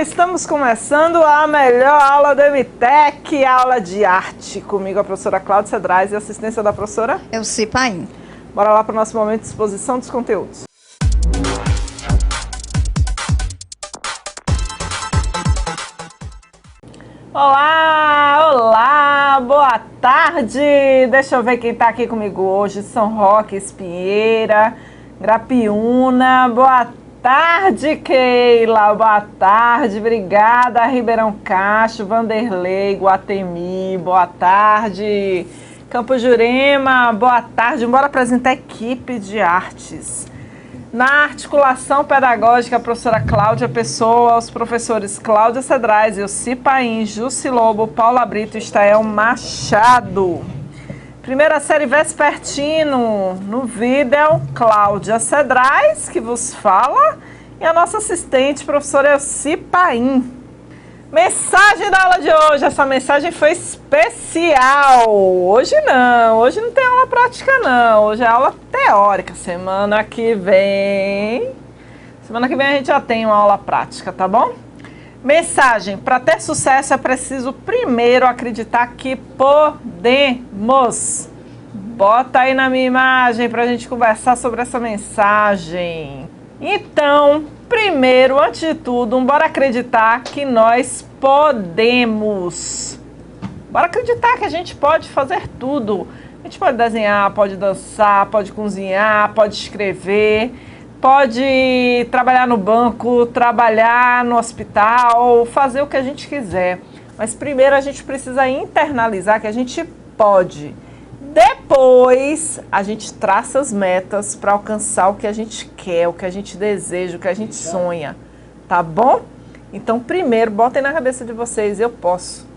Estamos começando a melhor aula do MTech, a aula de arte. Comigo a professora Cláudia Cedrais e a assistência da professora Elci Paim. Bora lá para o nosso momento de exposição dos conteúdos. Olá, olá, boa tarde. Deixa eu ver quem está aqui comigo hoje. São Roque, Espinheira, Grapiúna, boa tarde, Keila, boa tarde, obrigada, Ribeirão Cacho, Vanderlei, Guatemi, boa tarde, Campo Jurema, boa tarde, bora apresentar a equipe de artes. Na articulação pedagógica, a professora Cláudia Pessoa, os professores Cláudia Cedrais, Elci Paim, Jussi Lobo, Paula Brito e Estael Machado. Primeira série vespertino, no vídeo, Cláudia Cedrais, que vos fala, e a nossa assistente, professora Elci Paim. Mensagem da aula de hoje, essa mensagem foi especial. Hoje não tem aula prática não, hoje é aula teórica. Semana que vem a gente já tem uma aula prática, tá bom? Mensagem: para ter sucesso é preciso primeiro acreditar que podemos. Bota aí na minha imagem para a gente conversar sobre essa mensagem. Então, primeiro, antes de tudo, bora acreditar que nós podemos. Bora acreditar que a gente pode fazer tudo. A gente pode desenhar, pode dançar, pode cozinhar, pode escrever, pode trabalhar no banco, trabalhar no hospital, fazer o que a gente quiser. Mas primeiro a gente precisa internalizar que a gente pode. Depois a gente traça as metas para alcançar o que a gente quer, o que a gente deseja, o que a gente sonha. Tá bom? Então primeiro botem na cabeça de vocês: eu posso,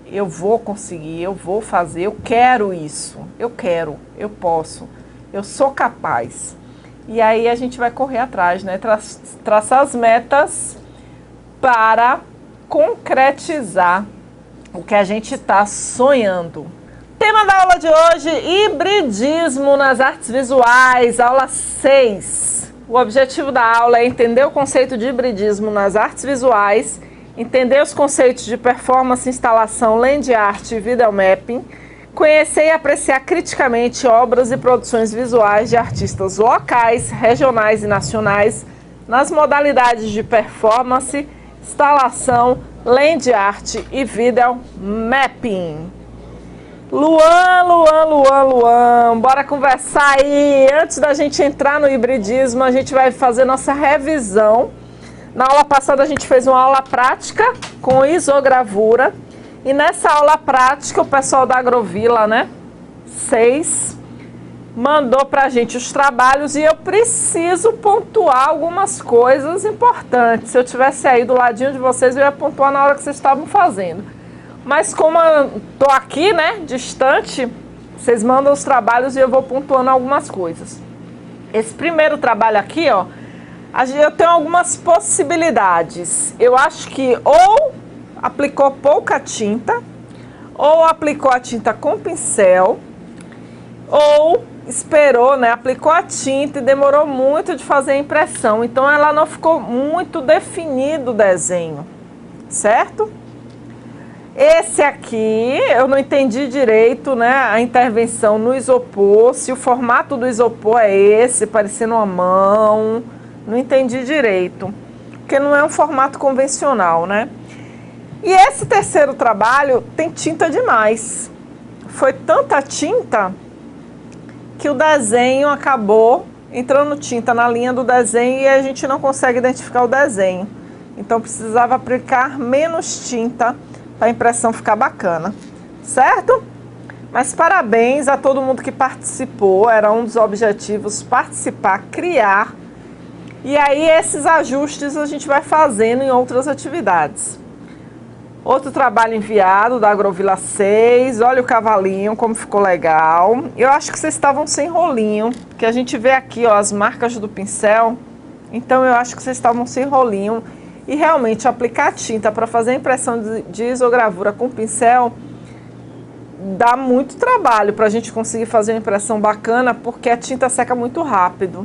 eu vou conseguir, eu vou fazer, eu quero isso, eu quero, eu posso, eu sou capaz. E aí a gente vai correr atrás, né? Traçar as metas para concretizar o que a gente está sonhando. Tema da aula de hoje: hibridismo nas artes visuais, aula 6. O objetivo da aula é entender o conceito de hibridismo nas artes visuais, entender os conceitos de performance, instalação, land art e videomapping, conhecer e apreciar criticamente obras e produções visuais de artistas locais, regionais e nacionais nas modalidades de performance, instalação, land art e videomapping. Luan, bora conversar aí. Antes da gente entrar no hibridismo, a gente vai fazer nossa revisão. Na aula passada a gente fez uma aula prática com isogravura. E nessa aula prática, o pessoal da Agrovila, 6, mandou pra gente os trabalhos e eu preciso pontuar algumas coisas importantes. Se eu tivesse aí do ladinho de vocês, eu ia pontuar na hora que vocês estavam fazendo. Mas como eu tô aqui, distante, vocês mandam os trabalhos e eu vou pontuando algumas coisas. Esse primeiro trabalho aqui, eu tenho algumas possibilidades. Eu acho que ou aplicou pouca tinta, ou aplicou a tinta com pincel, ou esperou, aplicou a tinta e demorou muito de fazer a impressão. Então ela não ficou muito definido o desenho, certo? Esse aqui, eu não entendi direito, a intervenção no isopor, se o formato do isopor é esse, parecendo uma mão, não entendi direito, porque não é um formato convencional, E esse terceiro trabalho tem tinta demais. Foi tanta tinta que o desenho acabou entrando tinta na linha do desenho e a gente não consegue identificar o desenho. Então precisava aplicar menos tinta para a impressão ficar bacana, certo? Mas parabéns a todo mundo que participou, era um dos objetivos participar, criar. E aí esses ajustes a gente vai fazendo em outras atividades. Outro trabalho enviado da Agrovila 6, olha o cavalinho como ficou legal. Eu acho que vocês estavam sem rolinho, porque a gente vê aqui as marcas do pincel, então eu acho que vocês estavam sem rolinho. E realmente aplicar tinta para fazer a impressão de isogravura com pincel dá muito trabalho para a gente conseguir fazer uma impressão bacana, porque a tinta seca muito rápido.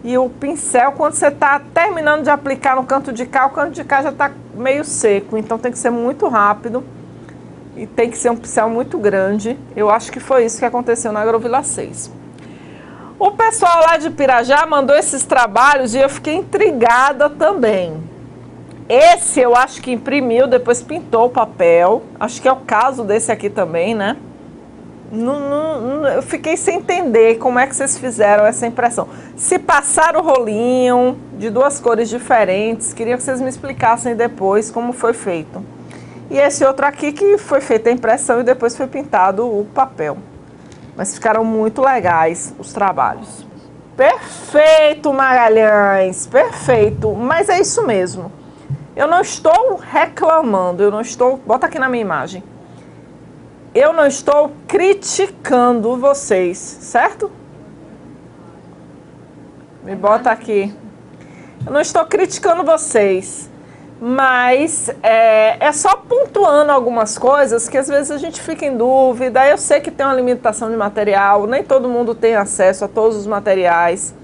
E o pincel, quando você está terminando de aplicar no canto de cá, o canto de cá já está meio seco. Então tem que ser muito rápido e tem que ser um pincel muito grande. Eu acho que foi isso que aconteceu na Agrovila 6. O pessoal lá de Pirajá mandou esses trabalhos e eu fiquei intrigada também. Esse eu acho que imprimiu, depois pintou o papel. Acho que é o caso desse aqui também, né? Eu fiquei sem entender como é que vocês fizeram essa impressão. Se passaram o rolinho de duas cores diferentes, queria que vocês me explicassem depois como foi feito. E esse outro aqui que foi feita a impressão e depois foi pintado o papel. Mas ficaram muito legais os trabalhos. Perfeito, Magalhães, perfeito. Mas é isso mesmo. Eu não estou reclamando, eu não estou... Bota aqui na minha imagem. Eu não estou criticando vocês, certo? Me bota aqui. Eu não estou criticando vocês, mas é só pontuando algumas coisas que às vezes a gente fica em dúvida. Eu sei que tem uma limitação de material, nem todo mundo tem acesso a todos os materiais.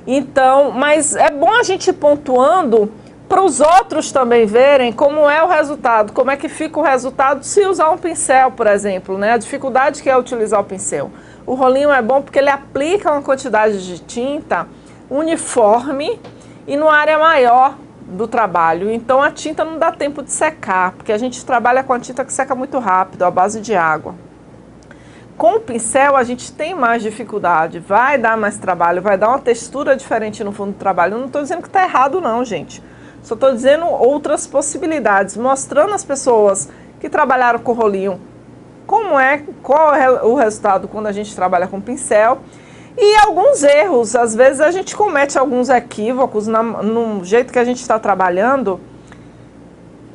Então, mas é bom a gente ir pontuando para os outros também verem como é o resultado, como é que fica o resultado se usar um pincel, por exemplo, né? A dificuldade que é utilizar o pincel. O rolinho é bom porque ele aplica uma quantidade de tinta uniforme e numa área maior do trabalho. Então a tinta não dá tempo de secar, porque a gente trabalha com a tinta que seca muito rápido, à base de água. Com o pincel a gente tem mais dificuldade, vai dar mais trabalho, vai dar uma textura diferente no fundo do trabalho. Eu não estou dizendo que está errado não, gente. Só estou dizendo outras possibilidades, mostrando às pessoas que trabalharam com rolinho qual é o resultado quando a gente trabalha com pincel. E alguns erros, às vezes a gente comete alguns equívocos no jeito que a gente está trabalhando,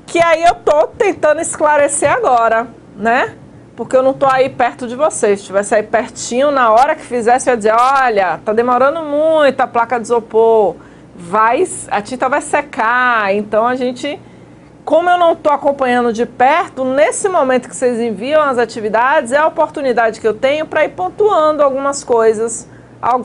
que aí eu estou tentando esclarecer agora, né? Porque eu não estou aí perto de vocês. Se tivesse aí pertinho, na hora que fizesse, eu ia dizer, olha, está demorando muito a placa de isopor. A tinta vai secar, então a gente, como eu não estou acompanhando de perto, nesse momento que vocês enviam as atividades, é a oportunidade que eu tenho para ir pontuando algumas coisas,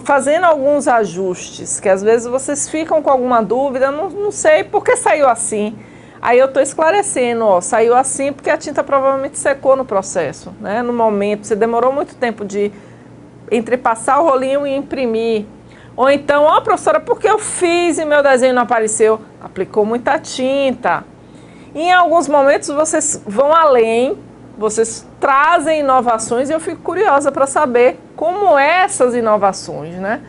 fazendo alguns ajustes, que às vezes vocês ficam com alguma dúvida, não sei por que saiu assim. Aí eu estou esclarecendo, ó, saiu assim porque a tinta provavelmente secou no processo, né? No momento, você demorou muito tempo entre passar o rolinho e imprimir. Ou então, ó, professora, porque eu fiz e meu desenho não apareceu? Aplicou muita tinta. E em alguns momentos vocês vão além, vocês trazem inovações e eu fico curiosa para saber como essas inovações, né?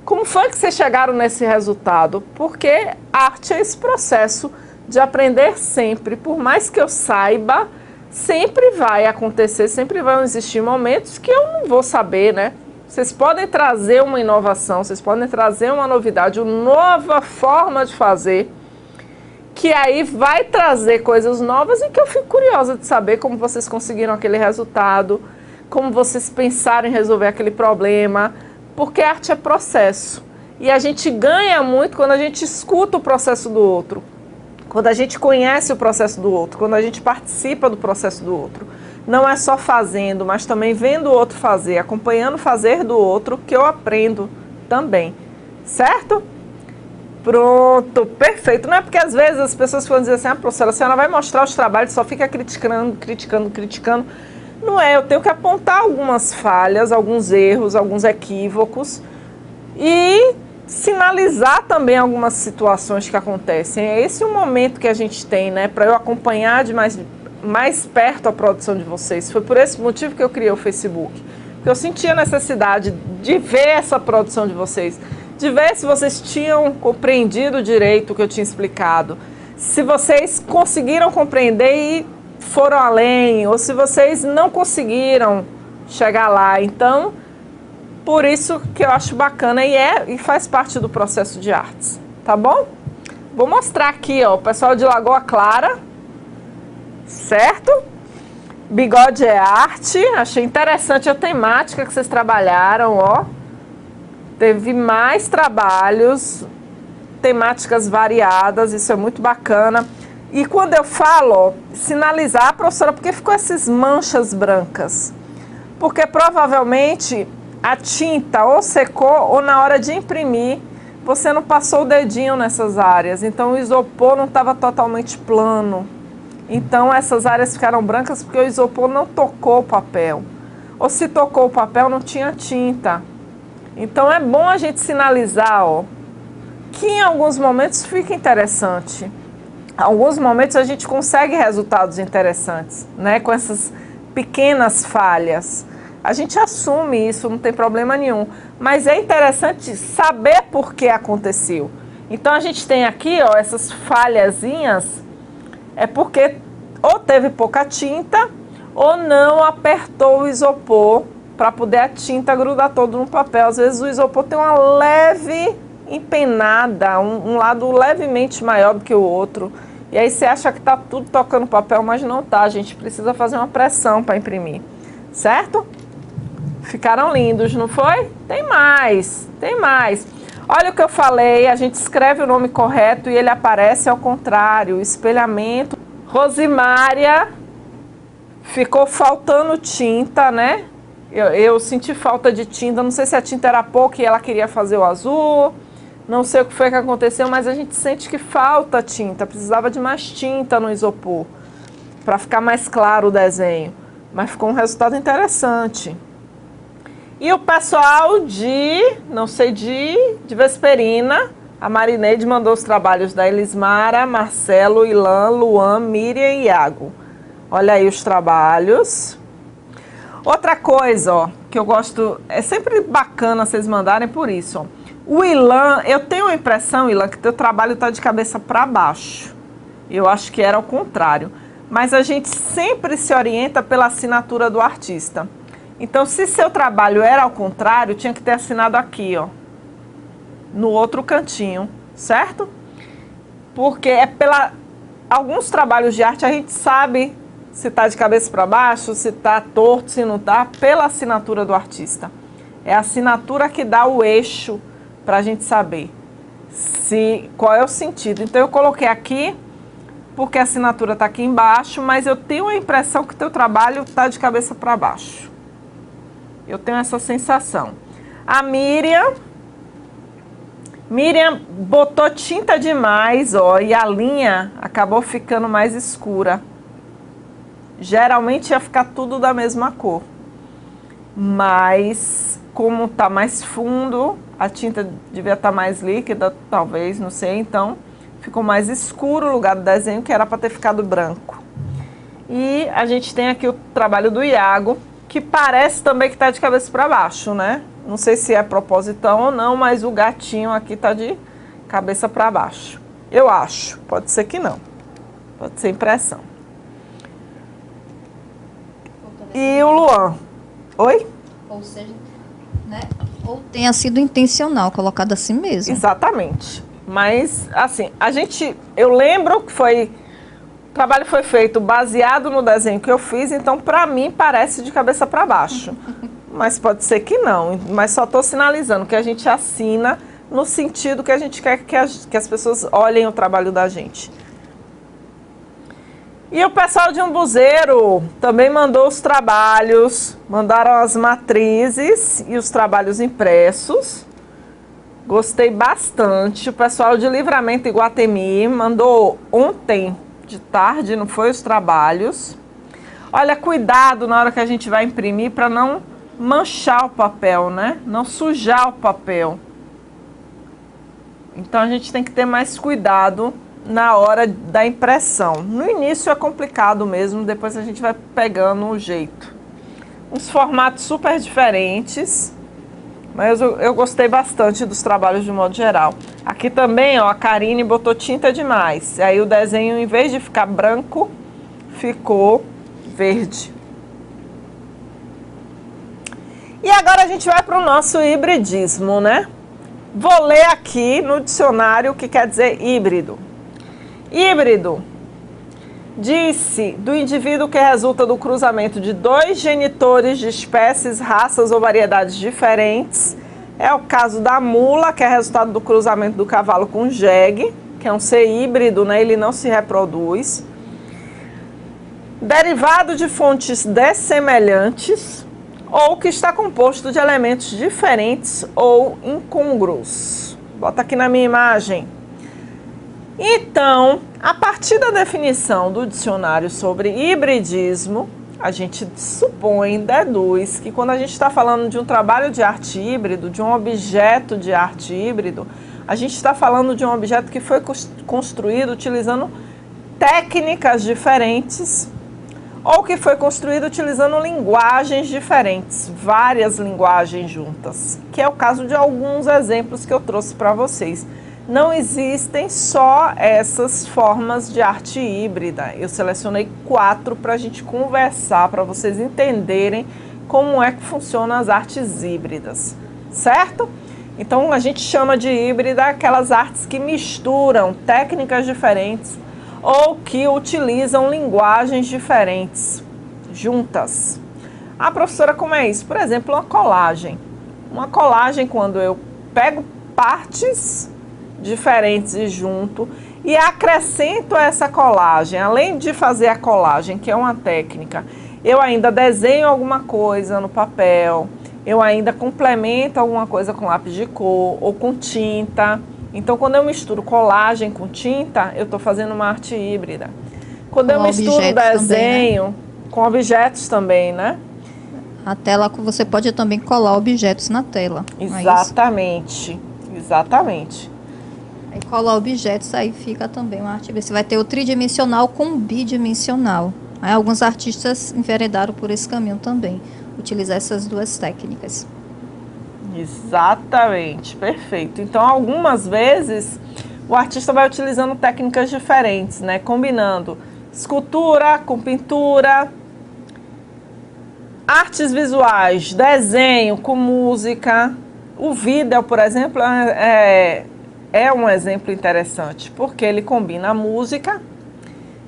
Como foi que vocês chegaram nesse resultado? Porque arte é esse processo de aprender sempre. Por mais que eu saiba, sempre vai acontecer, sempre vão existir momentos que eu não vou saber, né? Vocês podem trazer uma inovação, vocês podem trazer uma novidade, uma nova forma de fazer, que aí vai trazer coisas novas e que eu fico curiosa de saber como vocês conseguiram aquele resultado, como vocês pensaram em resolver aquele problema, porque arte é processo. E a gente ganha muito quando a gente escuta o processo do outro, quando a gente conhece o processo do outro, quando a gente participa do processo do outro. Não é só fazendo, mas também vendo o outro fazer, acompanhando o fazer do outro, que eu aprendo também, certo? Pronto, perfeito. Não é porque às vezes as pessoas vão dizer assim, ah, professora, a senhora vai mostrar os trabalhos, só fica criticando. Não é, eu tenho que apontar algumas falhas, alguns erros, alguns equívocos e sinalizar também algumas situações que acontecem. É esse o momento que a gente tem, né, para eu acompanhar de mais perto a produção de vocês. Foi por esse motivo que eu criei o Facebook. Porque eu sentia a necessidade de ver essa produção de vocês, de ver se vocês tinham compreendido direito o que eu tinha explicado, se vocês conseguiram compreender e foram além, ou se vocês não conseguiram chegar lá. Então, por isso que eu acho bacana e faz parte do processo de artes, tá bom? Vou mostrar aqui, ó, o pessoal de Lagoa Clara, certo? Bigode é arte. Achei interessante a temática que vocês trabalharam, ó. Teve mais trabalhos, temáticas variadas, isso é muito bacana. E quando eu falo, ó, sinalizar, professora, por que ficou essas manchas brancas? Porque provavelmente a tinta ou secou ou na hora de imprimir você não passou o dedinho nessas áreas, então o isopor não estava totalmente plano. Então essas áreas ficaram brancas porque o isopor não tocou o papel. Ou se tocou o papel, não tinha tinta. Então é bom a gente sinalizar, ó, que em alguns momentos fica interessante. Em alguns momentos a gente consegue resultados interessantes, né, com essas pequenas falhas. A gente assume isso, não tem problema nenhum. Mas é interessante saber por que aconteceu. Então a gente tem aqui, ó, essas falhazinhas, é porque ou teve pouca tinta ou não apertou o isopor para poder a tinta grudar todo no papel. Às vezes o isopor tem uma leve empenada, um lado levemente maior do que o outro. E aí você acha que está tudo tocando papel, mas não tá. A gente precisa fazer uma pressão para imprimir, certo? Ficaram lindos, não foi? Tem mais, tem mais. Olha o que eu falei, a gente escreve o nome correto e ele aparece ao contrário. Espelhamento. Rosimária, ficou faltando tinta, né? Eu senti falta de tinta, não sei se a tinta era pouca e ela queria fazer o azul. Não sei o que foi que aconteceu, mas a gente sente que falta tinta. Precisava de mais tinta no isopor para ficar mais claro o desenho. Mas ficou um resultado interessante. E o pessoal não sei, de Vesperina, a Marineide mandou os trabalhos da Elismara, Marcelo, Ilan, Luan, Miriam e Iago. Olha aí os trabalhos. Outra coisa, ó, que eu gosto, é sempre bacana vocês mandarem por isso, ó. O Ilan, eu tenho a impressão, Ilan, que teu trabalho está de cabeça para baixo. Eu acho que era ao contrário. Mas a gente sempre se orienta pela assinatura do artista. Então, se seu trabalho era ao contrário, tinha que ter assinado aqui, ó, no outro cantinho, certo? Porque alguns trabalhos de arte a gente sabe se está de cabeça para baixo, se está torto, se não está, pela assinatura do artista. É a assinatura que dá o eixo para a gente saber qual é o sentido. Então eu coloquei aqui porque a assinatura está aqui embaixo, mas eu tenho a impressão que o teu trabalho está de cabeça para baixo. Eu tenho essa sensação. A Miriam botou tinta demais, ó, e a linha acabou ficando mais escura. Geralmente ia ficar tudo da mesma cor. Mas como tá mais fundo, a tinta devia estar mais líquida, talvez, não sei, então ficou mais escuro o lugar do desenho, que era para ter ficado branco. E a gente tem aqui o trabalho do Iago, que parece também que está de cabeça para baixo, né? Não sei se é propositão ou não, mas o gatinho aqui está de cabeça para baixo. Eu acho, pode ser que não. Pode ser impressão. E o Luan? Oi? Ou seja, né? Ou tenha sido intencional, colocado assim mesmo. Exatamente. Mas, assim, eu lembro que o trabalho foi feito baseado no desenho que eu fiz, então, para mim, parece de cabeça para baixo. Mas pode ser que não. Mas só estou sinalizando que a gente assina no sentido que a gente quer que as pessoas olhem o trabalho da gente. E o pessoal de Umbuzeiro também mandou os trabalhos, mandaram as matrizes e os trabalhos impressos. Gostei bastante. O pessoal de Livramento Iguatemi mandou ontem de tarde, não foi, os trabalhos. Olha, cuidado na hora que a gente vai imprimir para não manchar o papel, né? Não sujar o papel. Então a gente tem que ter mais cuidado na hora da impressão. No início é complicado mesmo, depois a gente vai pegando o jeito. Uns formatos super diferentes, mas eu gostei bastante dos trabalhos de modo geral. Aqui também, ó, a Karine botou tinta demais. Aí o desenho, em vez de ficar branco, ficou verde. E agora a gente vai para o nosso hibridismo, né? Vou ler aqui no dicionário o que quer dizer híbrido. Híbrido disse do indivíduo que resulta do cruzamento de dois genitores de espécies, raças ou variedades diferentes. É o caso da mula, que é resultado do cruzamento do cavalo com o jegue, que é um ser híbrido, né? Ele não se reproduz. Derivado de fontes dessemelhantes ou que está composto de elementos diferentes ou incongruos. Bota aqui na minha imagem. Então, a partir da definição do dicionário sobre hibridismo, a gente supõe, deduz, que quando a gente está falando de um trabalho de arte híbrido, de um objeto de arte híbrido, a gente está falando de um objeto que foi construído utilizando técnicas diferentes ou que foi construído utilizando linguagens diferentes, várias linguagens juntas, que é o caso de alguns exemplos que eu trouxe para vocês. Não existem só essas formas de arte híbrida. Eu selecionei 4 para a gente conversar, para vocês entenderem como é que funcionam as artes híbridas, certo? Então, a gente chama de híbrida aquelas artes que misturam técnicas diferentes ou que utilizam linguagens diferentes juntas. Ah, professora, como é isso? Por exemplo, uma colagem. Uma colagem, quando eu pego partes diferentes e junto e acrescento essa colagem, além de fazer a colagem, que é uma técnica, eu ainda desenho alguma coisa no papel, eu ainda complemento alguma coisa com lápis de cor ou com tinta. Então, quando eu misturo colagem com tinta, eu estou fazendo uma arte híbrida. Quando eu misturo desenho também, né? Com objetos também, né? A tela, você pode também colar objetos na tela. Exatamente, exatamente. Aí colar objetos, aí fica também uma arte. Você vai ter o tridimensional com bidimensional. Aí alguns artistas enveredaram por esse caminho também, utilizar essas duas técnicas. Exatamente, perfeito. Então, algumas vezes, o artista vai utilizando técnicas diferentes, né? Combinando escultura com pintura, artes visuais, desenho com música. O vídeo, por exemplo, é um exemplo interessante, porque ele combina a música,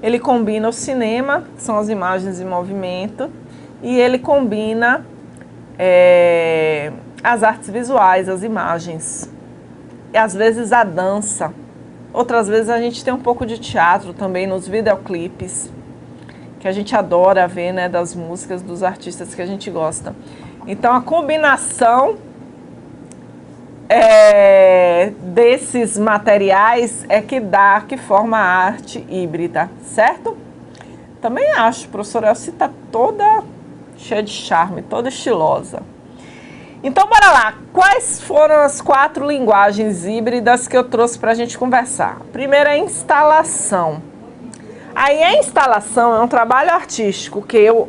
ele combina o cinema, que são as imagens em movimento, e ele combina as artes visuais, as imagens, e às vezes a dança. Outras vezes a gente tem um pouco de teatro também nos videoclipes, que a gente adora ver, né, das músicas dos artistas que a gente gosta. Então, a combinação desses materiais é que forma a arte híbrida, certo? Também acho, professora Elci está toda cheia de charme, toda estilosa. Então, bora lá. Quais foram as 4 linguagens híbridas que eu trouxe para a gente conversar? A primeira é a instalação. Aí a instalação é um trabalho artístico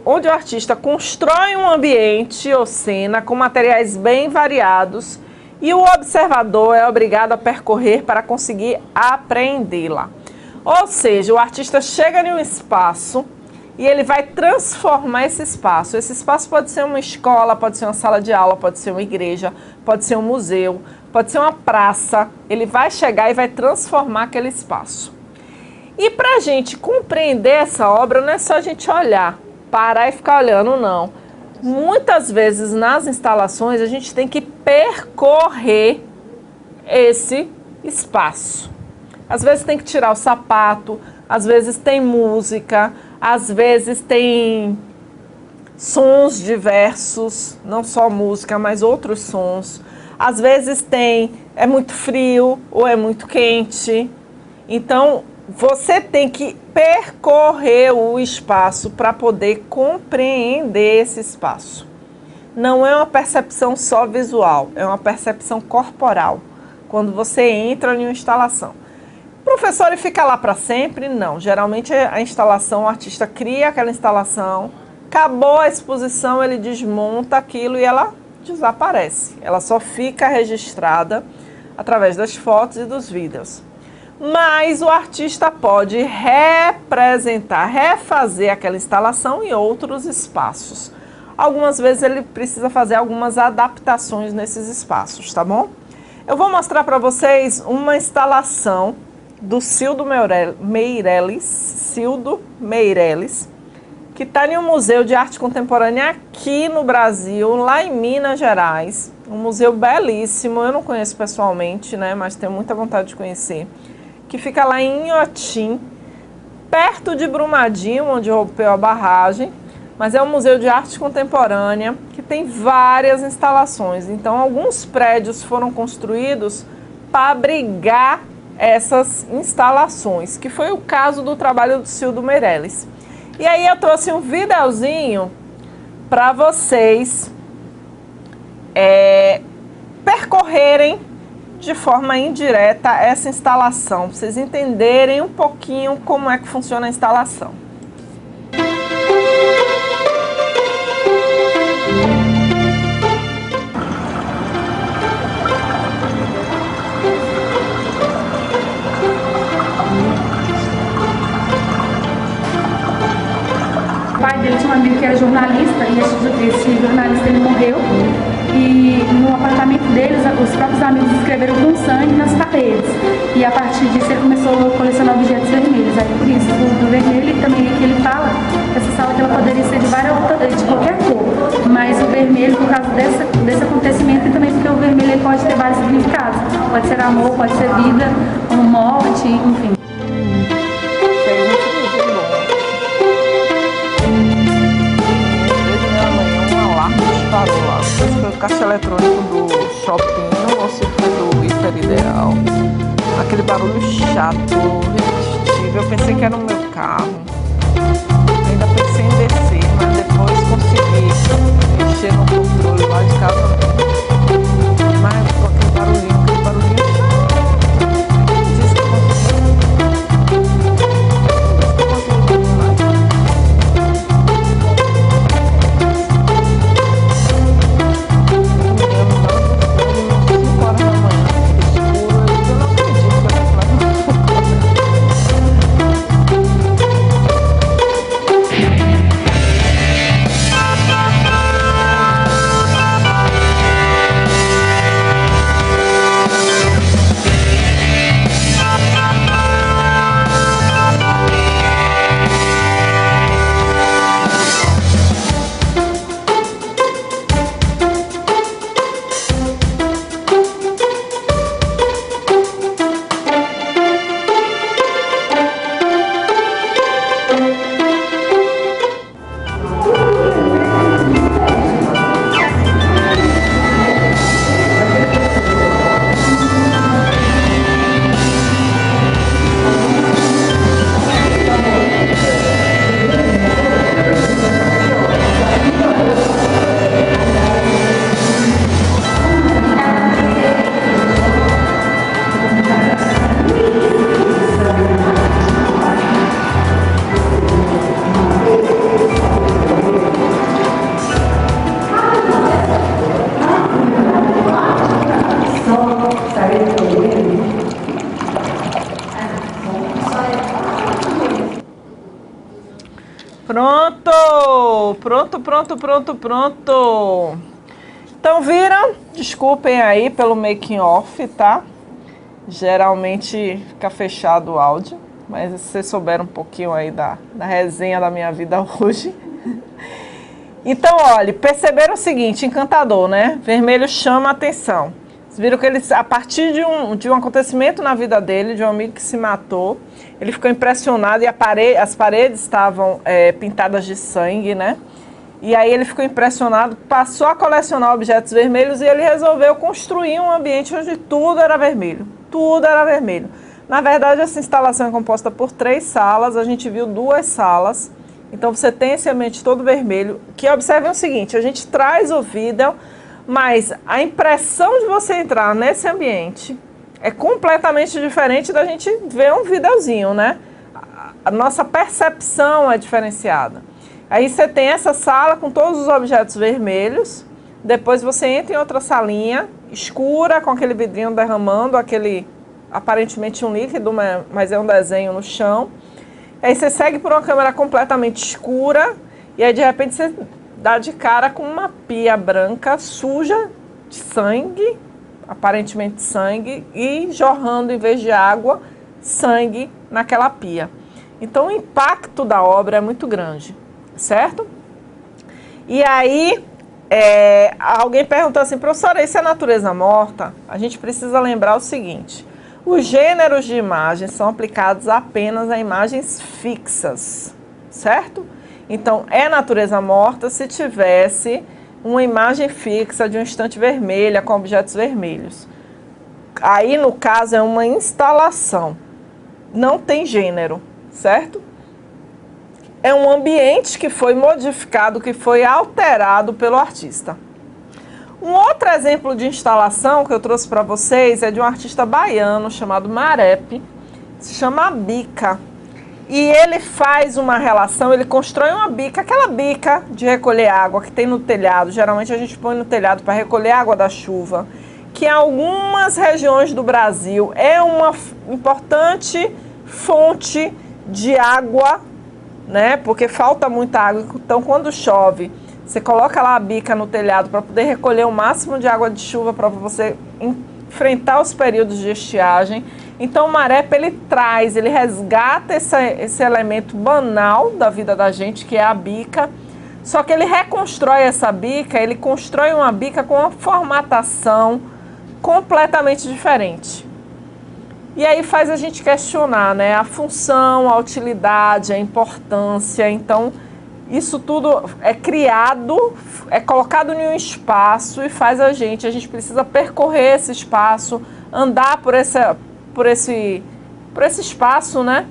onde o artista constrói um ambiente ou cena com materiais bem variados e o observador é obrigado a percorrer para conseguir apreendê-la. Ou seja, o artista chega em um espaço e ele vai transformar esse espaço. Esse espaço pode ser uma escola, pode ser uma sala de aula, pode ser uma igreja, pode ser um museu, pode ser uma praça. Ele vai chegar e vai transformar aquele espaço. E para a gente compreender essa obra, não é só a gente olhar, parar e ficar olhando, não. Muitas vezes nas instalações a gente tem que percorrer esse espaço. Às vezes tem que tirar o sapato, às vezes tem música, às vezes tem sons diversos, não só música, mas outros sons. Às vezes é muito frio ou é muito quente. Então, você tem que percorrer o espaço para poder compreender esse espaço. Não é uma percepção só visual, é uma percepção corporal. Quando você entra em uma instalação. Professor, e fica lá para sempre? Não. Geralmente a instalação, o artista cria aquela instalação, acabou a exposição, ele desmonta aquilo e ela desaparece. Ela só fica registrada através das fotos e dos vídeos. Mas o artista pode representar, refazer aquela instalação em outros espaços. Algumas vezes ele precisa fazer algumas adaptações nesses espaços, tá bom? Eu vou mostrar para vocês uma instalação do Cildo Meirelles, que está em um museu de arte contemporânea aqui no Brasil, lá em Minas Gerais. Um museu belíssimo, eu não conheço pessoalmente, né, mas tenho muita vontade de conhecer. Que fica lá em Inhotim, perto de Brumadinho, onde rompeu a barragem. Mas é um museu de arte contemporânea que tem várias instalações. Então, alguns prédios foram construídos para abrigar essas instalações, que foi o caso do trabalho do Cildo Meirelles. E aí eu trouxe um videozinho para vocês percorrerem de forma indireta essa instalação, para vocês entenderem um pouquinho como é que funciona a instalação. O pai dele tinha um amigo que era jornalista e esse jornalista ele morreu. E no apartamento deles, os próprios amigos escreveram com sangue nas paredes. E a partir disso ele começou a colecionar objetos vermelhos. Aí por isso, do vermelho também que ele fala, essa sala que ela poderia ser de qualquer cor. Mas o vermelho, por causa desse acontecimento, e também porque o vermelho ele pode ter vários significados. Pode ser amor, pode ser vida, como morte, enfim. Foi o caixa eletrônico do shopping ou se foi do Hiper Ideal. Aquele barulho chato, repetitivo. Eu pensei que era o meu carro. Ainda pensei em descer, mas depois consegui mexer no controle lá de casa. Mas com aquele barulhinho chato. Diz que Pronto. Então viram? Desculpem aí pelo making off, tá? Geralmente fica fechado o áudio, mas vocês souberam um pouquinho aí da resenha da minha vida hoje. Então, olha, perceberam o seguinte, encantador, né? Vermelho chama a atenção. Vocês viram que ele, a partir de um acontecimento na vida dele, de um amigo que se matou, ele ficou impressionado e as paredes estavam pintadas de sangue, né? E aí ele ficou impressionado, passou a colecionar objetos vermelhos e ele resolveu construir um ambiente onde tudo era vermelho. Tudo era vermelho. Na verdade, essa instalação é composta por 3 salas, a gente viu 2 salas. Então você tem esse ambiente todo vermelho, que observem o seguinte, a gente traz o vídeo, mas a impressão de você entrar nesse ambiente é completamente diferente da gente ver um videozinho, né? A nossa percepção é diferenciada. Aí você tem essa sala com todos os objetos vermelhos, depois você entra em outra salinha escura, com aquele vidrinho derramando, aquele aparentemente um líquido, mas é um desenho no chão. Aí você segue por uma câmera completamente escura e aí de repente você dá de cara com uma pia branca suja de sangue, aparentemente sangue, e jorrando em vez de água, sangue naquela pia. Então o impacto da obra é muito grande, certo? E aí alguém perguntou assim, professora, isso é natureza morta? A gente precisa lembrar o seguinte, os gêneros de imagens são aplicados apenas a imagens fixas, certo? Então, é natureza morta se tivesse uma imagem fixa de uma estante vermelha com objetos vermelhos. Aí, no caso, é uma instalação. Não tem gênero, certo? É um ambiente que foi modificado, que foi alterado pelo artista. Um outro exemplo de instalação que eu trouxe para vocês é de um artista baiano chamado Marepe, se chama Bica. E ele faz uma relação, ele constrói uma bica, aquela bica de recolher água que tem no telhado. Geralmente a gente põe no telhado para recolher água da chuva, que em algumas regiões do Brasil é uma importante fonte de água, né? Porque falta muita água. Então, quando chove, você coloca lá a bica no telhado para poder recolher o máximo de água de chuva para você enfrentar os períodos de estiagem. Então, o Marepe, ele resgata esse elemento banal da vida da gente, que é a bica, só que ele reconstrói essa bica, ele constrói uma bica com uma formatação completamente diferente. E aí faz a gente questionar, né, a função, a utilidade, a importância. Então, isso tudo é criado, é colocado em um espaço e faz a gente precisa percorrer esse espaço, andar por esse espaço, né?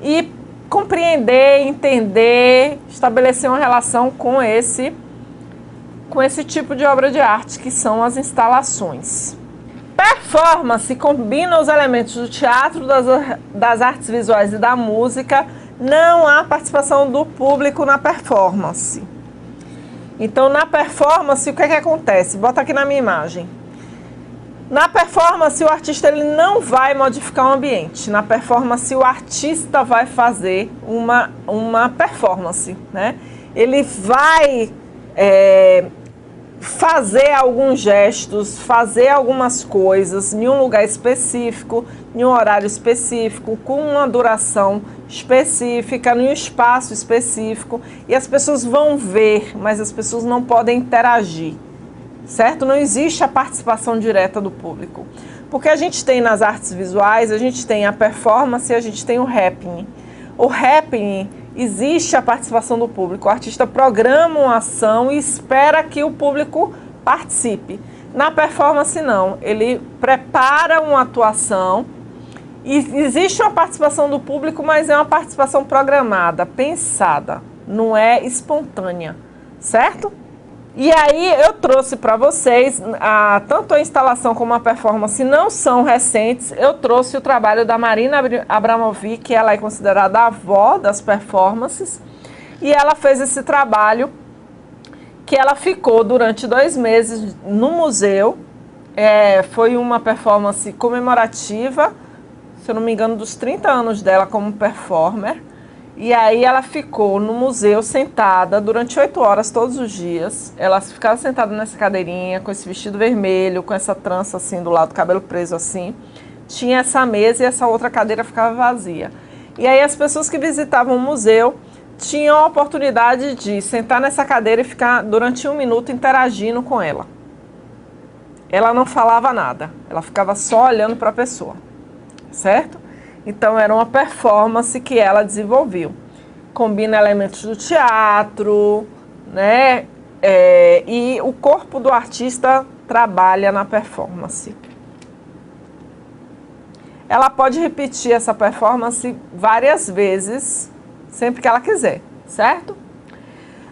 E compreender, entender, estabelecer uma relação com esse tipo de obra de arte, que são as instalações. Performance combina os elementos do teatro, das artes visuais e da música. Não há participação do público na performance. Então, na performance, o que é que acontece? Bota aqui na minha imagem. Na performance, o artista ele não vai modificar o ambiente. Na performance, o artista vai fazer uma performance, né? Ele vai fazer alguns gestos, fazer algumas coisas em um lugar específico, em um horário específico, com uma duração específica, em um espaço específico. E as pessoas vão ver, mas as pessoas não podem interagir. Certo? Não existe a participação direta do público. Porque a gente tem nas artes visuais, a gente tem a performance e a gente tem o happening. O happening, existe a participação do público. O artista programa uma ação e espera que o público participe. Na performance, não. Ele prepara uma atuação e existe uma participação do público, mas é uma participação programada, pensada. Não é espontânea. Certo? E aí eu trouxe para vocês, tanto a instalação como a performance não são recentes. Eu trouxe o trabalho da Marina Abramovic, que ela é considerada a avó das performances. E ela fez esse trabalho que ela ficou durante 2 meses no museu. Foi uma performance comemorativa, se eu não me engano, dos 30 anos dela como performer. E aí ela ficou no museu sentada durante 8 horas todos os dias. Ela ficava sentada nessa cadeirinha, com esse vestido vermelho, com essa trança assim do lado, cabelo preso assim. Tinha essa mesa e essa outra cadeira ficava vazia. E aí as pessoas que visitavam o museu tinham a oportunidade de sentar nessa cadeira e ficar durante 1 minuto interagindo com ela. Ela não falava nada, ela ficava só olhando para a pessoa, certo? Então, era uma performance que ela desenvolveu. Combina elementos do teatro, né? E o corpo do artista trabalha na performance. Ela pode repetir essa performance várias vezes, sempre que ela quiser, certo?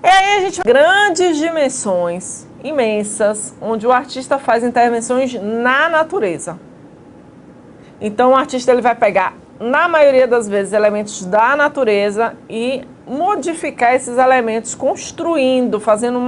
E aí a gente grandes dimensões, imensas, onde o artista faz intervenções na natureza. Então, o artista ele vai pegar, na maioria das vezes, elementos da natureza e modificar esses elementos, construindo, fazendo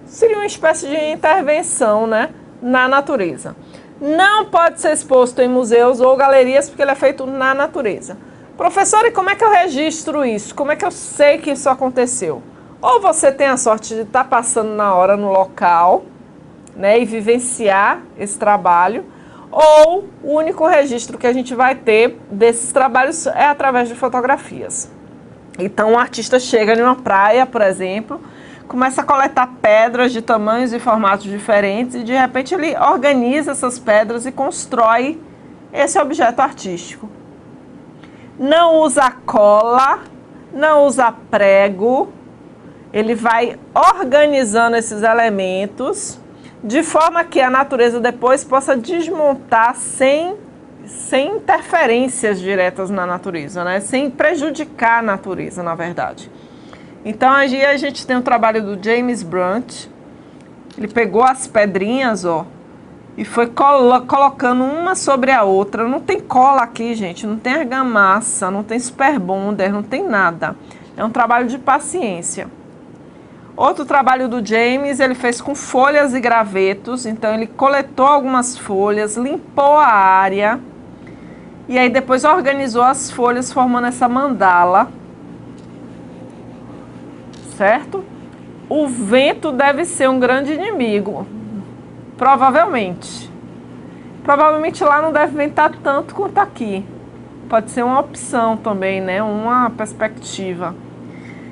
seria uma espécie de intervenção, né, na natureza. Não pode ser exposto em museus ou galerias, porque ele é feito na natureza. Professor, e como é que eu registro isso? Como é que eu sei que isso aconteceu? Ou você tem a sorte de estar passando na hora no local, né, e vivenciar esse trabalho, ou o único registro que a gente vai ter desses trabalhos é através de fotografias. Então, o artista chega em uma praia, por exemplo, começa a coletar pedras de tamanhos e formatos diferentes e, de repente, ele organiza essas pedras e constrói esse objeto artístico. Não usa cola, não usa prego, ele vai organizando esses elementos de forma que a natureza depois possa desmontar sem interferências diretas na natureza, né? Sem prejudicar a natureza, na verdade. Então, aí a gente tem o trabalho do James Brunt. Ele pegou as pedrinhas, ó, e foi colocando uma sobre a outra. Não tem cola aqui, gente, não tem argamassa, não tem super bonder, não tem nada. É um trabalho de paciência. Outro trabalho do James, ele fez com folhas e gravetos. Então, ele coletou algumas folhas, limpou a área e aí depois organizou as folhas formando essa mandala, certo? O vento deve ser um grande inimigo, provavelmente. Provavelmente lá não deve ventar tanto quanto aqui. Pode ser uma opção também, né? Uma perspectiva.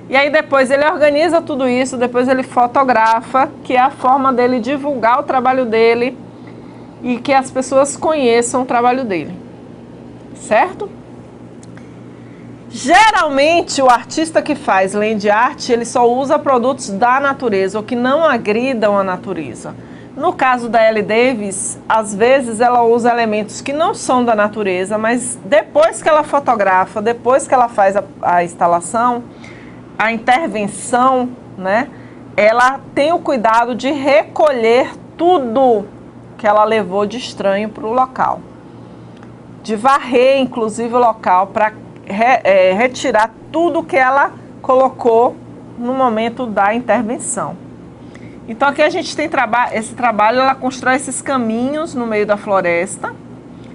E aí depois ele organiza tudo isso, depois ele fotografa, que é a forma dele divulgar o trabalho dele e que as pessoas conheçam o trabalho dele. Certo? Geralmente o artista que faz land art, ele só usa produtos da natureza ou que não agridam a natureza. No caso da Ellie Davis, às vezes ela usa elementos que não são da natureza, mas depois que ela fotografa, depois que ela faz a instalação, a intervenção, né, ela tem o cuidado de recolher tudo que ela levou de estranho para o local. De varrer, inclusive, o local para retirar tudo que ela colocou no momento da intervenção. Então aqui a gente tem esse trabalho, ela constrói esses caminhos no meio da floresta.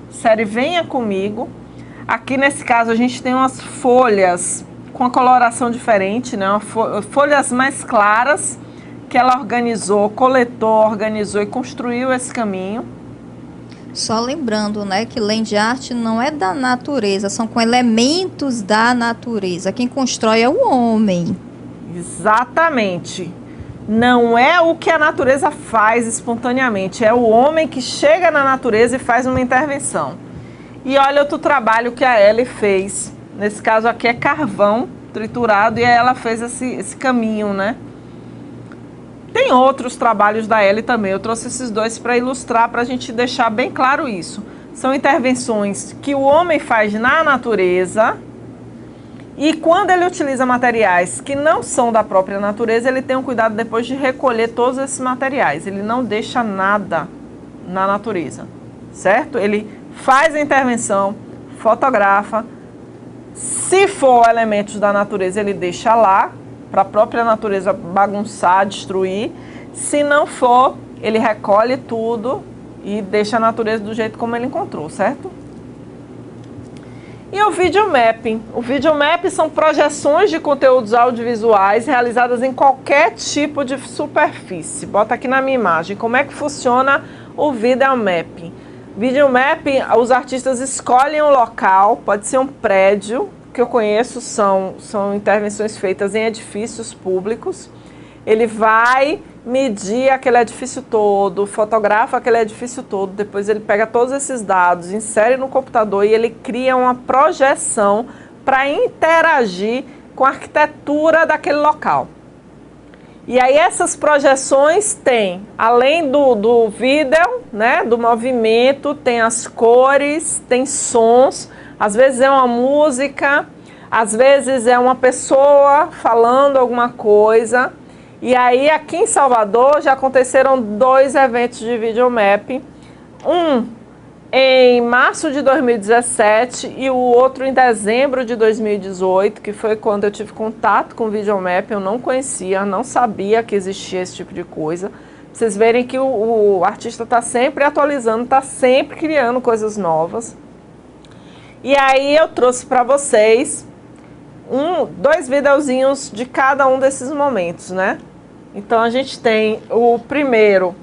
Série, venha comigo. Aqui nesse caso a gente tem umas folhas com a coloração diferente, né? Folhas mais claras que ela organizou, coletou, organizou e construiu esse caminho. Só lembrando, né, que land art não é da natureza, são com elementos da natureza. Quem constrói é o homem. Exatamente. Não é o que a natureza faz espontaneamente, é o homem que chega na natureza e faz uma intervenção. E olha outro trabalho que a Ellie fez. Nesse caso aqui é carvão triturado e ela fez esse caminho, né? Tem outros trabalhos da Ellie também. Eu trouxe esses dois para ilustrar, para a gente deixar bem claro isso. São intervenções que o homem faz na natureza e quando ele utiliza materiais que não são da própria natureza, ele tem um cuidado depois de recolher todos esses materiais. Ele não deixa nada na natureza, certo? Ele faz a intervenção, fotografa. Se for elementos da natureza, ele deixa lá, para a própria natureza bagunçar, destruir. Se não for, ele recolhe tudo e deixa a natureza do jeito como ele encontrou, certo? E o videomapping. O videomapping são projeções de conteúdos audiovisuais realizadas em qualquer tipo de superfície. Bota aqui na minha imagem como é que funciona o videomapping. Videomapping, os artistas escolhem um local, pode ser um prédio, que eu conheço, são intervenções feitas em edifícios públicos. Ele vai medir aquele edifício todo, fotografa aquele edifício todo, depois ele pega todos esses dados, insere no computador e ele cria uma projeção para interagir com a arquitetura daquele local. E aí essas projeções têm, além do vídeo, né, do movimento, tem as cores, tem sons, às vezes é uma música, às vezes é uma pessoa falando alguma coisa. E aí aqui em Salvador já aconteceram 2 eventos de videomapping, um em março de 2017 e o outro em dezembro de 2018, que foi quando eu tive contato com o videomapping. Eu não conhecia, não sabia que existia esse tipo de coisa. Pra vocês verem que o artista está sempre atualizando, está sempre criando coisas novas. E aí eu trouxe para vocês 2 videozinhos de cada um desses momentos, né? Então a gente tem o primeiro,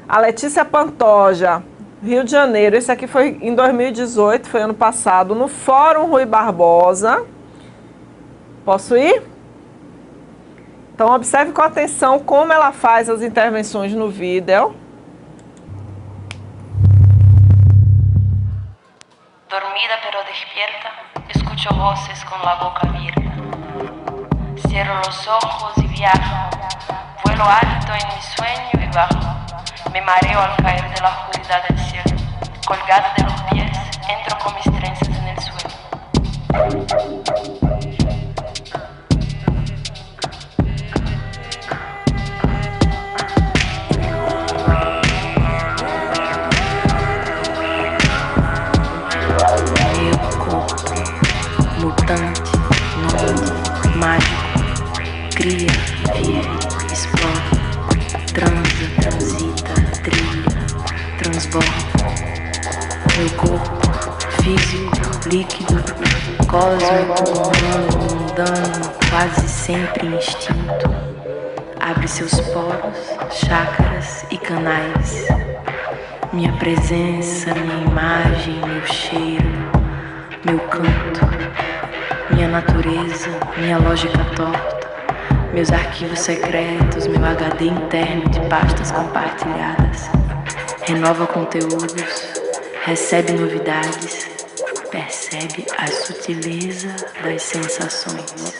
a Letícia Pantoja, Rio de Janeiro. Esse aqui foi em 2018, foi ano passado, no Fórum Rui Barbosa. Posso ir? Então observe com atenção como ela faz as intervenções no vídeo. Dormida pero despierta, escucho voces con la boca abierta. Cierro los ojos y viajo, vuelo alto en mi sueño y bajo. Me mareo al caer de la oscuridad del cielo. Colgada de los pies, entro con mis trenzas en el suelo. Mutante, nômade, mágico, cria, vive, explora, transa, transita, trilha, transborda. Meu corpo, físico, líquido, cósmico, humano, mundano, quase sempre instinto, abre seus poros, chakras e canais. Minha presença, minha imagem, meu cheiro, meu canto, minha natureza, minha lógica torta, meus arquivos secretos, meu HD interno de pastas compartilhadas. Renova conteúdos, recebe novidades, percebe a sutileza das sensações.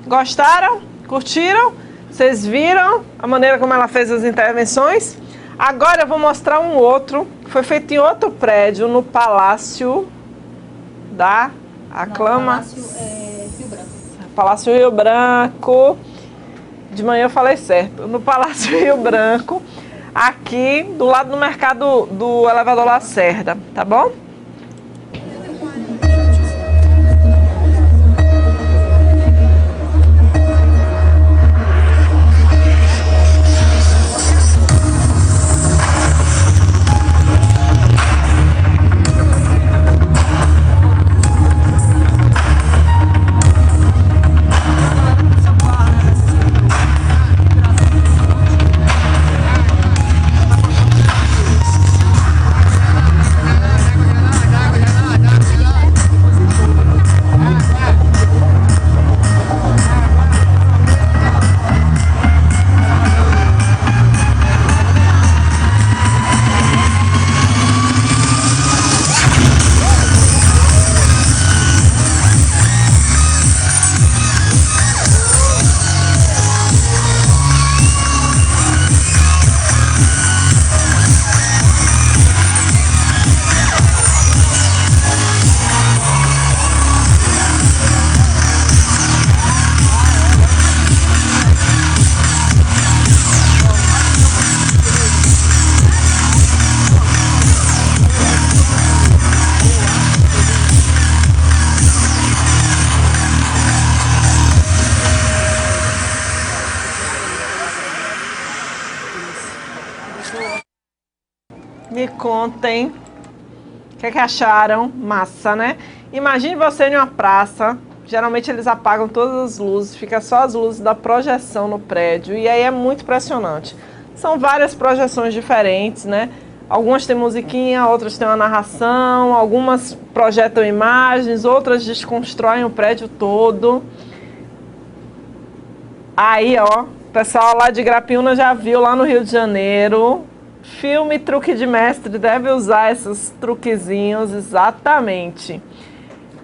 Gostaram? Curtiram? Vocês viram a maneira como ela fez as intervenções? Agora eu vou mostrar um outro, que foi feito em outro prédio, no Palácio da Aclama... Palácio Rio Branco. Palácio Rio Branco. De manhã eu falei certo. No Palácio Rio Branco, aqui do lado do mercado do Elevador Lacerda, tá bom? Me contem o que acharam. Massa, né? Imagine você em uma praça. Geralmente eles apagam todas as luzes, fica só as luzes da projeção no prédio. E aí é muito impressionante. São várias projeções diferentes, né? Algumas têm musiquinha, outras têm uma narração, algumas projetam imagens, outras desconstroem o prédio todo. Aí, ó, o pessoal lá de Grapiúna já viu lá no Rio de Janeiro. Filme Truque de Mestre deve usar esses truquezinhos, exatamente.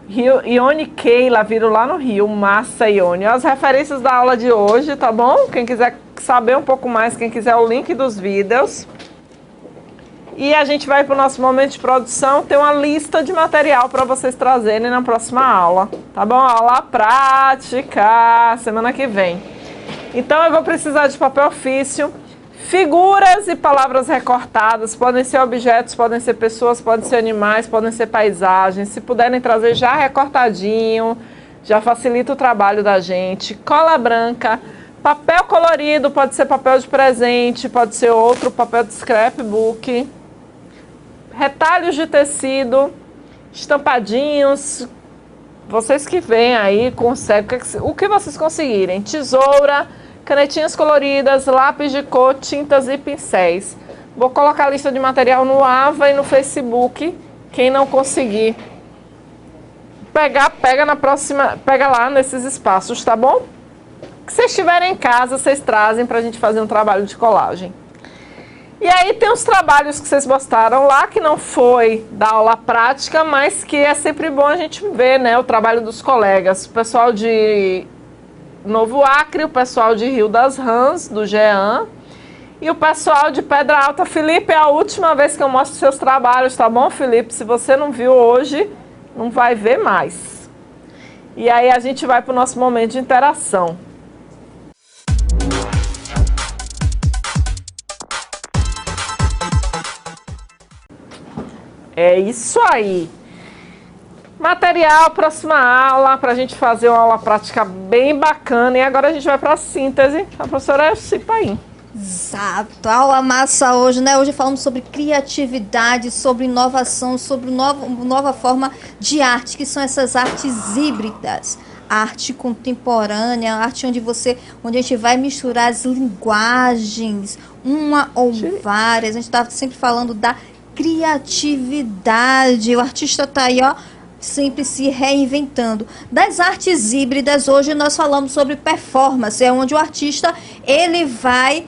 Ione e Keila viram lá no Rio, massa, Ione. As referências da aula de hoje, tá bom? Quem quiser saber um pouco mais, quem quiser o link dos vídeos. E a gente vai para o nosso momento de produção, tem uma lista de material para vocês trazerem na próxima aula, tá bom? Aula prática, semana que vem. Então eu vou precisar de papel ofício. Figuras e palavras recortadas, podem ser objetos, podem ser pessoas, podem ser animais, podem ser paisagens. Se puderem trazer já recortadinho, já facilita o trabalho da gente. Cola branca, papel colorido, pode ser papel de presente, pode ser outro papel de scrapbook. Retalhos de tecido, estampadinhos, vocês que vêm aí, conseguem, o que vocês conseguirem. Tesoura, canetinhas coloridas, lápis de cor, tintas e pincéis. Vou colocar a lista de material no Ava e no Facebook. Quem não conseguir pegar, pega lá nesses espaços, tá bom? Que vocês estiverem em casa, vocês trazem pra gente fazer um trabalho de colagem. E aí tem os trabalhos que vocês mostraram lá, que não foi da aula prática, mas que é sempre bom a gente ver, né, o trabalho dos colegas. O pessoal de Novo Acre, o pessoal de Rio das Rãs, do GEAN, e o pessoal de Pedra Alta. Felipe, é a última vez que eu mostro seus trabalhos, tá bom, Felipe? Se você não viu hoje, não vai ver mais. E aí a gente vai para o nosso momento de interação. É isso aí. Material, próxima aula, para a gente fazer uma aula prática bem bacana. E agora a gente vai para a síntese. A professora Cipaim. Exato, aula massa hoje, né? Hoje falamos sobre criatividade, sobre inovação, sobre nova forma de arte, que são essas artes híbridas. Arte contemporânea, arte onde a gente vai misturar as linguagens, uma ou várias. A gente está sempre falando da criatividade. O artista está aí, ó, sempre se reinventando. Das artes híbridas, hoje nós falamos sobre performance, é onde o artista ele vai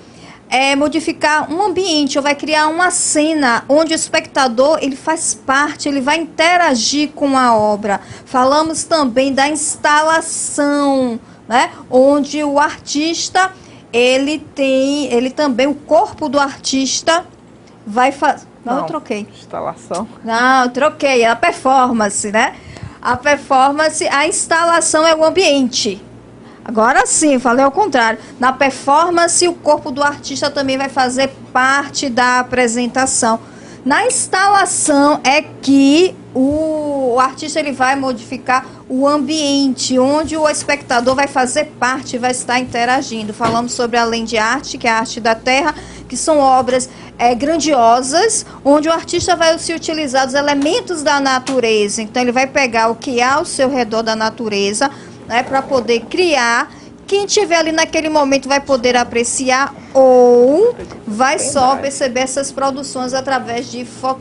modificar um ambiente, ou vai criar uma cena onde o espectador ele faz parte, ele vai interagir com a obra. Falamos também da instalação, né? Onde o artista ele também, o corpo do artista vai fazer. Não, eu troquei. Instalação. Não, eu troquei. A performance, né? A performance, a instalação é o ambiente. Agora sim, falei ao contrário. Na performance, o corpo do artista também vai fazer parte da apresentação. Na instalação é que o artista ele vai modificar o ambiente, onde o espectador vai fazer parte, vai estar interagindo. Falamos sobre Além de Arte, que é a arte da terra, que são obras grandiosas, onde o artista vai se utilizar dos elementos da natureza. Então ele vai pegar o que há ao seu redor da natureza, né, para poder criar. Quem estiver ali naquele momento vai poder apreciar ou vai só perceber essas produções através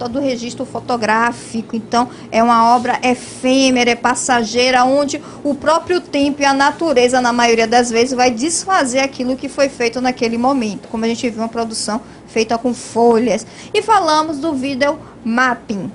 do registro fotográfico. Então, é uma obra efêmera, é passageira, onde o próprio tempo e a natureza, na maioria das vezes, vai desfazer aquilo que foi feito naquele momento. Como a gente viu, uma produção feita com folhas. E falamos do video mapping.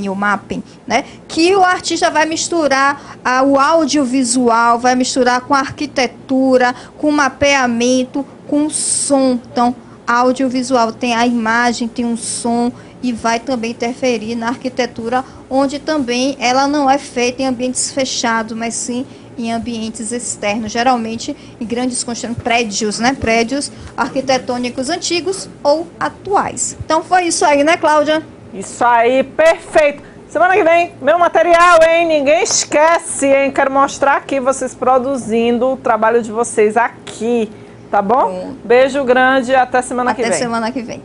O mapping, né? Que o artista vai misturar o audiovisual, vai misturar com a arquitetura, com o mapeamento, com o som. Então, audiovisual tem a imagem, tem um som e vai também interferir na arquitetura, onde também ela não é feita em ambientes fechados, mas sim em ambientes externos, geralmente em grandes construções, prédios, né? Prédios arquitetônicos antigos ou atuais. Então, foi isso aí, né, Cláudia? Isso aí, perfeito. Semana que vem, meu material, hein? Ninguém esquece, hein? Quero mostrar aqui vocês produzindo o trabalho de vocês aqui, tá bom? Beijo grande e até semana que vem. Até semana que vem.